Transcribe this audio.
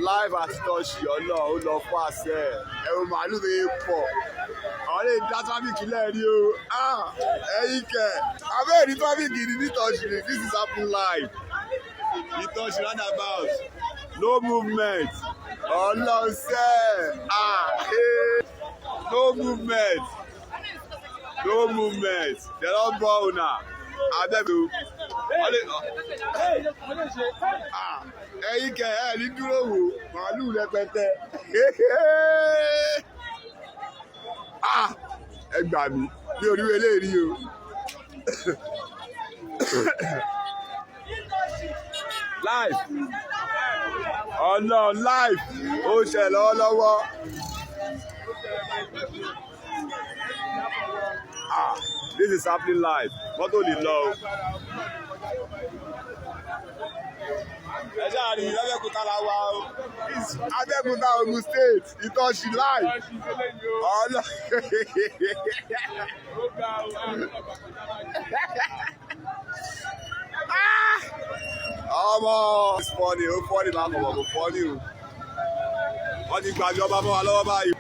live àtúntọ̀ṣì ọ̀nà ó lọ fún àṣẹ ẹ̀rù màálù tó yẹ pọ̀ àwọn lè dá tráfíkì lẹ́ẹ̀rí o ẹ̀yìn kẹ̀ abẹ́ẹ̀rí tráfíkì ní nítọ̀ṣì ni this is happen live nítọ̀ṣì roundabout no movement ọlọ́sẹ̀ no movement dem don bọ́ una abẹ́bẹ̀ ẹ̀yin kẹ ẹ̀ ní dúró wò màálù rẹpẹtẹ ẹ gbà mí bí orí eléyìí o live ọ̀nà live ó ṣe lọ́wọ́lọ́wọ́ this is happening live mọ́tò lè lọ o. ẹ ṣáà rí Abẹ́òkúta la wà o Abẹ́òkúta Ògùn state Ìtọ̀ṣì live ọ̀nà. ọmọ fọ́ọ̀nì ó fọ́ọ̀nì lákọ̀ọ́ kò fọ́ọ̀nì o wọ́n ti gbàjọba mọ́ wa lọ́wọ́ báyìí.